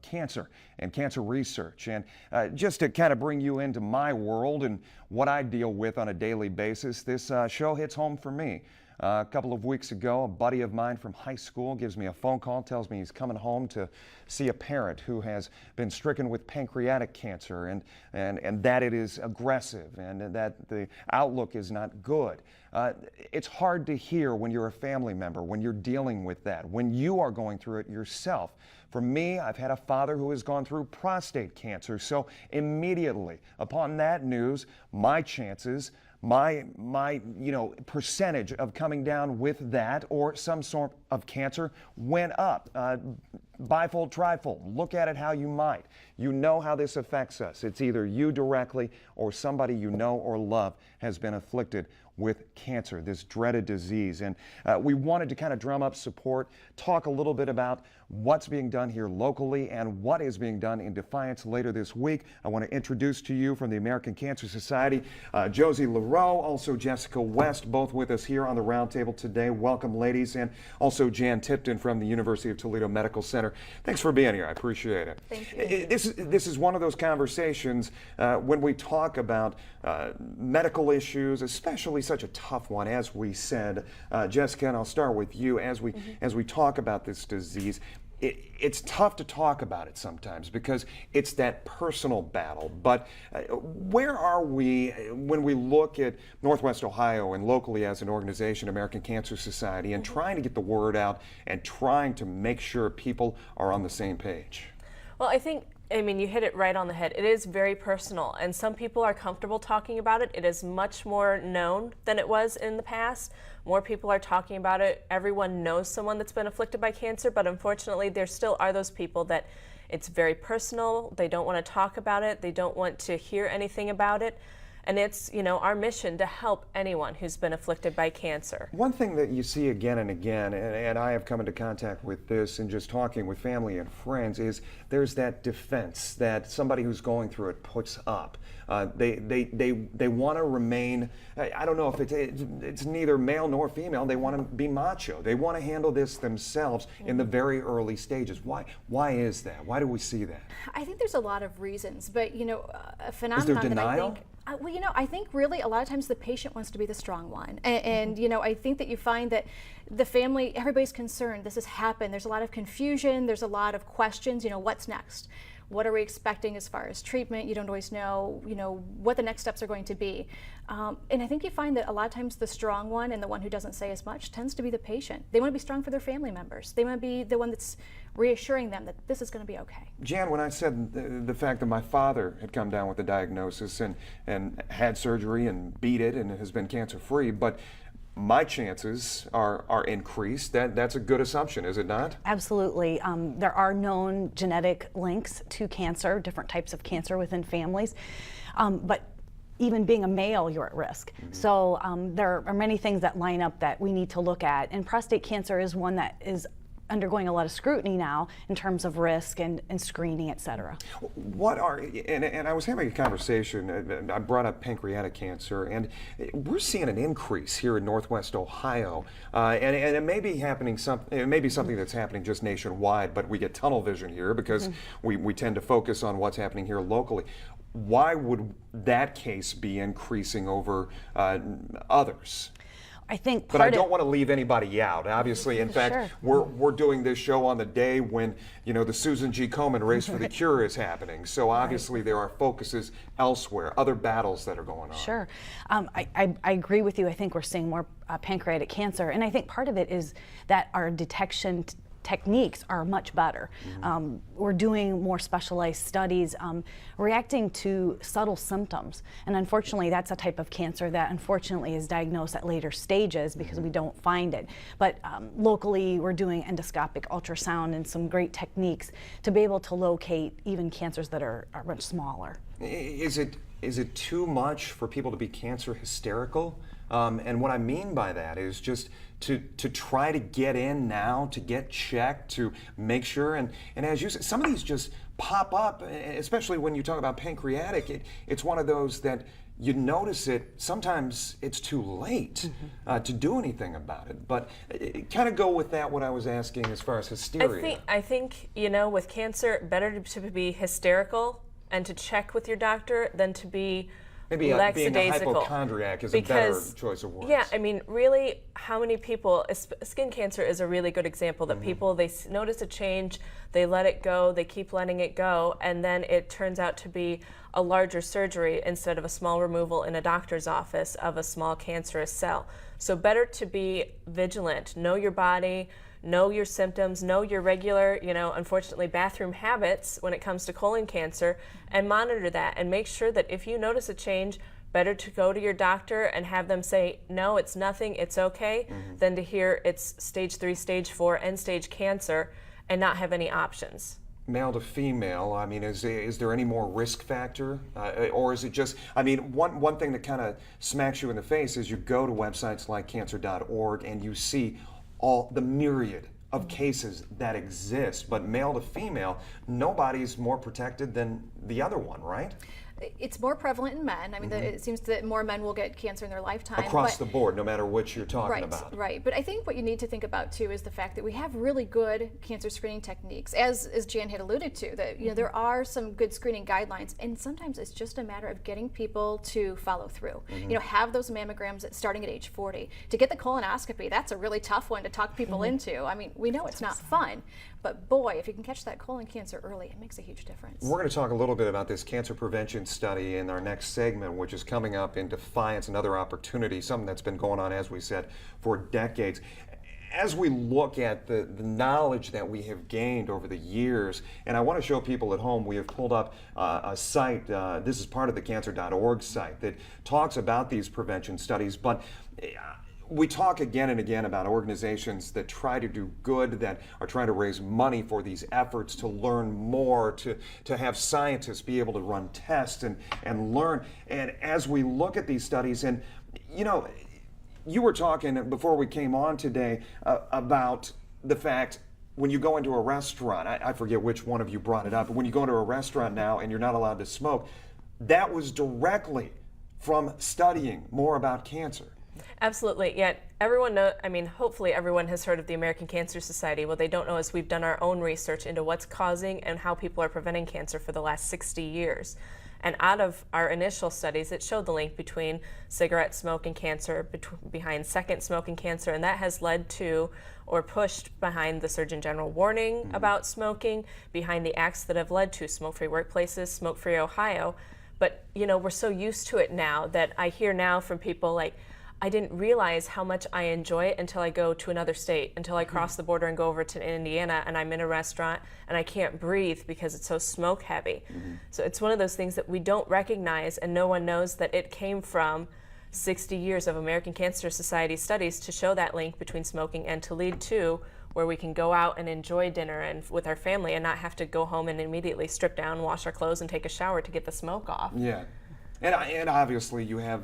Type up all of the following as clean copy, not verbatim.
cancer and cancer research. And just to kind of bring you into my world and what I deal with on a daily basis, this show hits home for me. A couple of weeks ago, a buddy of mine from high school gives me a phone call, tells me he's coming home to see a parent who has been stricken with pancreatic cancer and that it is aggressive and that the outlook is not good. It's hard to hear when you're a family member, when you're dealing with that, when you are going through it yourself. For me, I've had a father who has gone through prostate cancer, so immediately upon that news, my chances, my percentage of coming down with that or some sort of cancer went up. Bifold, trifold, look at it how you might. You know how this affects us. It's either you directly or somebody you know or love has been afflicted with cancer, this dreaded disease. And we wanted to kind of drum up support, talk a little bit about what's being done here locally and what is being done in Defiance later this week. I want to introduce to you from the American Cancer Society, Josie LaRoe, also Jessica West, both with us here on the Roundtable today. Welcome, ladies. And also Jan Tipton from the University of Toledo Medical Center. Thanks for being here. I appreciate it. Thank you. This is one of those conversations when we talk about medical issues, especially such a tough one, as we said. Jessica, and I'll start with you. As we talk about this disease, it's tough to talk about it sometimes because it's that personal battle. But where are we when we look at Northwest Ohio and locally as an organization, American Cancer Society, and trying to get the word out and trying to make sure people are on the same page? Well, I mean, you hit it right on the head. It is very personal, and some people are comfortable talking about it. It is much more known than it was in the past. More people are talking about it. Everyone knows someone that's been afflicted by cancer, but unfortunately, there still are those people that it's very personal. They don't want to talk about it. They don't want to hear anything about it. And it's, our mission to help anyone who's been afflicted by cancer. One thing that you see again and again, and I have come into contact with this and just talking with family and friends, is there's that defense that somebody who's going through it puts up. They want to remain, I don't know if it's neither male nor female, they want to be macho. They want to handle this themselves in the very early stages. Why is that? Why do we see that? I think there's a lot of reasons, but a phenomenon is there that denial? I think I think really a lot of times the patient wants to be the strong one. And I think that you find that the family, everybody's concerned, this has happened. There's a lot of confusion. There's a lot of questions, what's next? What are we expecting as far as treatment? You don't always know, what the next steps are going to be. And I think you find that a lot of times the strong one and the one who doesn't say as much tends to be the patient. They want to be strong for their family members. They want to be the one that's reassuring them that this is going to be okay. Jan, when I said the fact that my father had come down with a diagnosis and had surgery and beat it and has been cancer-free, but my chances are increased. That's a good assumption, is it not? Absolutely. There are known genetic links to cancer, different types of cancer within families. But even being a male, you're at risk. So there are many things that line up that we need to look at. And prostate cancer is one that is undergoing a lot of scrutiny now in terms of risk and screening, et cetera. And I was having a conversation, I brought up pancreatic cancer, and we're seeing an increase here in Northwest Ohio, and it may be happening, it may be something that's happening just nationwide, but we get tunnel vision here because we tend to focus on what's happening here locally. Why would that case be increasing over others? I think but I don't want to leave anybody out. Obviously, in fact, we're doing this show on the day when the Susan G. Komen Race for the Cure is happening. So obviously there are focuses elsewhere, other battles that are going on. Sure, I agree with you. I think we're seeing more pancreatic cancer, and I think part of it is that our detection techniques are much better. We're doing more specialized studies, reacting to subtle symptoms. And unfortunately, that's a type of cancer that unfortunately is diagnosed at later stages because we don't find it. But locally, we're doing endoscopic ultrasound and some great techniques to be able to locate even cancers that are much smaller. Is it too much for people to be cancer hysterical? And what I mean by that is just to try to get in now, to get checked, to make sure. And as you said, some of these just pop up, especially when you talk about pancreatic. It's one of those that you notice it, sometimes it's too late to do anything about it. But kind of go with that, what I was asking as far as hysteria. I think, you know, with cancer, better to be hysterical and to check with your doctor than to be Maybe being a lackadaisical. hypochondriac is a better choice of words. Yeah, I mean, really, how many people, skin cancer is a really good example that people, they notice a change, they let it go, they keep letting it go, and then it turns out to be a larger surgery instead of a small removal in a doctor's office of a small cancerous cell. So better to be vigilant, know your body, know your symptoms, know your regular, you know, unfortunately, bathroom habits when it comes to colon cancer, and monitor that and make sure that if you notice a change, better to go to your doctor and have them say, no, it's nothing, it's okay, than to hear it's stage 3, stage 4, end-stage cancer and not have any options. Male to female, I mean, is there any more risk factor? Or is it just, I mean, one thing that kind of smacks you in the face is you go to websites like cancer.org and you see all the myriad of cases that exist, but male to female, nobody's more protected than the other one, right? It's more prevalent in men. I mean, it seems that more men will get cancer in their lifetime. Across the board, no matter what you're talking about. Right. But I think what you need to think about too is the fact that we have really good cancer screening techniques, as Jan had alluded to. That you know there are some good screening guidelines, and sometimes it's just a matter of getting people to follow through. You know, have those mammograms starting at age 40. To get the colonoscopy, that's a really tough one to talk people into. I mean, we know it's not fun, but boy, if you can catch that colon cancer early, it makes a huge difference. We're going to talk a little bit about this cancer prevention study in our next segment, which is coming up in Defiance, another opportunity, something that's been going on, as we said, for decades. As we look at the knowledge that we have gained over the years, and I want to show people at home, we have pulled up a site, this is part of the cancer.org site, that talks about these prevention studies, but we talk again and again about organizations that try to do good, that are trying to raise money for these efforts, to learn more, to have scientists be able to run tests and learn. And as we look at these studies, and you know, you were talking before we came on today about the fact when you go into a restaurant, I forget which one of you brought it up, but when you go into a restaurant now and you're not allowed to smoke, that was directly from studying more about cancer. Absolutely. Yet everyone knows, I mean, hopefully everyone has heard of the American Cancer Society. What they don't know is we've done our own research into what's causing and how people are preventing cancer for the last 60 years. And out of our initial studies, it showed the link between cigarette smoke and cancer, behind second smoke and cancer, and that has led to or pushed behind the Surgeon General warning about smoking, behind the acts that have led to smoke-free workplaces, Smoke-Free Ohio. But, you know, we're so used to it now that I hear now from people like, I didn't realize how much I enjoy it until I go to another state, until I cross the border and go over to Indiana and I'm in a restaurant and I can't breathe because it's so smoke heavy. So it's one of those things that we don't recognize, and no one knows that it came from 60 years of American Cancer Society studies to show that link between smoking and to lead to where we can go out and enjoy dinner and with our family and not have to go home and immediately strip down, wash our clothes, and take a shower to get the smoke off. Yeah. And obviously you have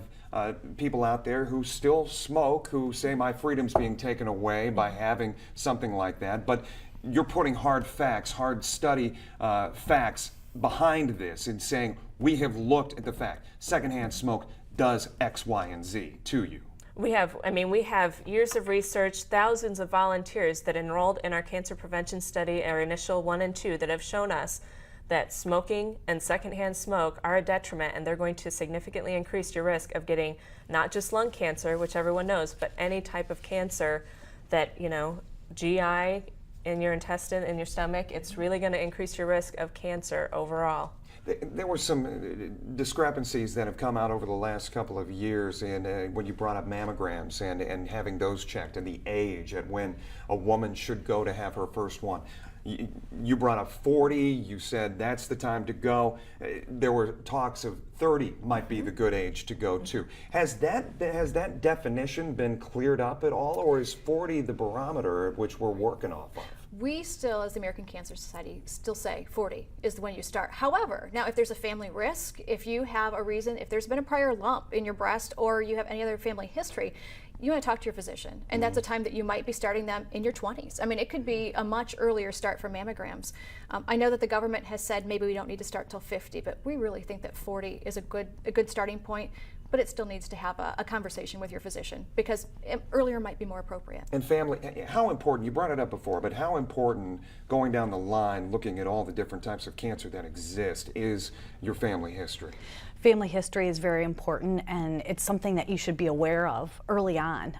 people out there who still smoke, who say my freedom's being taken away by having something like that. But you're putting hard facts, hard study facts behind this and saying we have looked at the fact. Secondhand smoke does X, Y, and Z to you. We have years of research, thousands of volunteers that enrolled in our cancer prevention study, our initial 1 and 2, that have shown us that smoking and secondhand smoke are a detriment, and they're going to significantly increase your risk of getting not just lung cancer, which everyone knows, but any type of cancer that, you know, GI, in your intestine, in your stomach, it's really going to increase your risk of cancer overall. There were some discrepancies that have come out over the last couple of years when you brought up mammograms and having those checked, and the age at when a woman should go to have her first one. You brought up 40, you said that's the time to go. There were talks of 30 might be the good age to go to. Has that definition been cleared up at all, or is 40 the barometer at which we're working off of? we still, as the American Cancer Society, still say 40 is when you start. However, now if there's a family risk, if you have a reason, if there's been a prior lump in your breast or you have any other family history, you want to talk to your physician, and that's a time that you might be starting them in your 20s. I mean, it could be a much earlier start for mammograms. I know that the government has said maybe we don't need to start till 50, but we really think that 40 is a good starting point. But it still needs to have a conversation with your physician, because earlier might be more appropriate. And family, how important, you brought it up before, but how important going down the line, looking at all the different types of cancer that exist, is your family history? Family history is very important, and it's something that you should be aware of early on.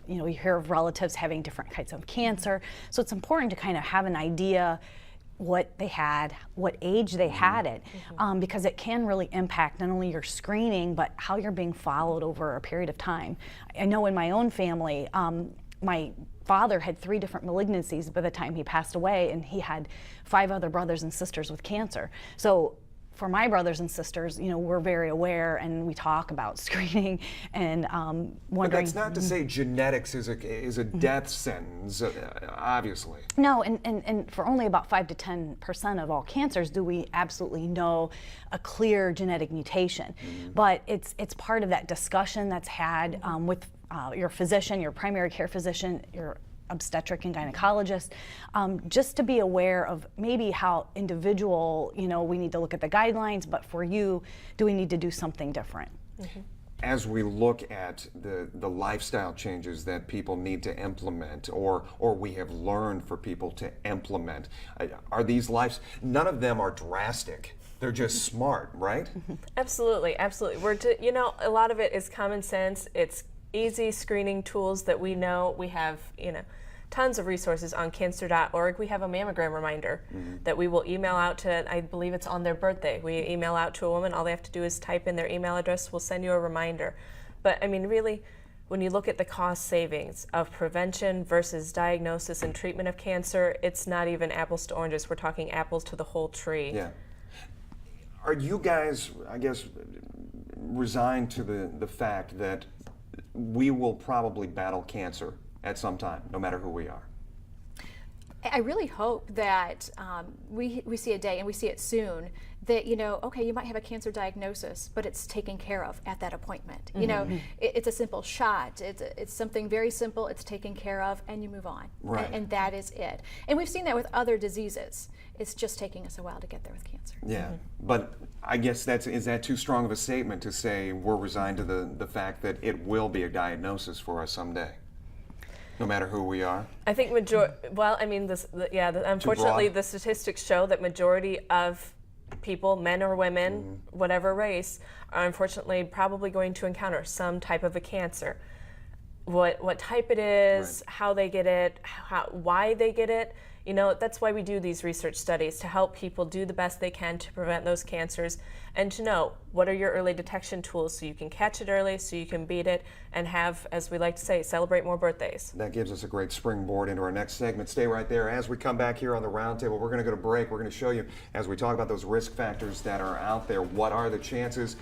You know, you hear of relatives having different kinds of cancer, so it's important to kind of have an idea what they had, what age they had it, because it can really impact not only your screening, but how you're being followed over a period of time. I know in my own family, my father had 3 different malignancies by the time he passed away, and he had 5 other brothers and sisters with cancer. So for my brothers and sisters, you know, we're very aware, and we talk about screening and wondering. But that's not to say genetics is a death sentence, obviously. No, and for only about 5 to 10% of all cancers do we absolutely know a clear genetic mutation. But it's part of that discussion that's had with your physician, your primary care physician, your obstetric and gynecologist, just to be aware of maybe how individual, you know, we need to look at the guidelines, but for you, do we need to do something different? As we look at the lifestyle changes that people need to implement, or we have learned for people to implement, are these none of them are drastic. They're just smart, right? Absolutely, absolutely. You know, a lot of it is common sense. It's easy screening tools that we know. We have, you know, tons of resources on cancer.org. We have a mammogram reminder that we will email out to, I believe it's on their birthday. We email out to a woman. All they have to do is type in their email address. We'll send you a reminder. But I mean, really, when you look at the cost savings of prevention versus diagnosis and treatment of cancer, it's not even apples to oranges. We're talking apples to the whole tree. Yeah. Are you guys, I guess, resigned to the fact that we will probably battle cancer at some time, no matter who we are? I really hope that we see a day, and we see it soon, that, you know, okay, you might have a cancer diagnosis, but it's taken care of at that appointment. You know, it's a simple shot. It's something very simple. It's taken care of, and you move on. Right. And that is it. And we've seen that with other diseases. It's just taking us a while to get there with cancer. Yeah, but I guess is that too strong of a statement to say we're resigned to the fact that it will be a diagnosis for us someday, no matter who we are? I think well, I mean, unfortunately, the statistics show that majority of people, men or women, whatever race, are unfortunately probably going to encounter some type of a cancer. What type it is, Right. how they get it, why they get it. You know, that's why we do these research studies, to help people do the best they can to prevent those cancers, and to know what are your early detection tools so you can catch it early, so you can beat it, and have, as we like to say, celebrate more birthdays. That gives us a great springboard into our next segment. Stay right there. As we come back here on the Roundtable, we're going to go to break. We're going to show you, as we talk about those risk factors that are out there, what are the chances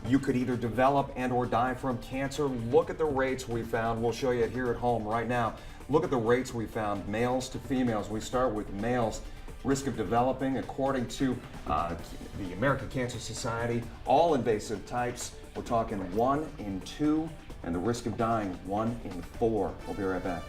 you could either develop and or die from cancer. Look at the rates we found. We'll show you it here at home right now. Look at the rates we found, males to females. We start with males. Risk of developing, according to the American Cancer Society, all invasive types, we're talking 1 in 2, and the risk of dying 1 in 4. We'll be right back.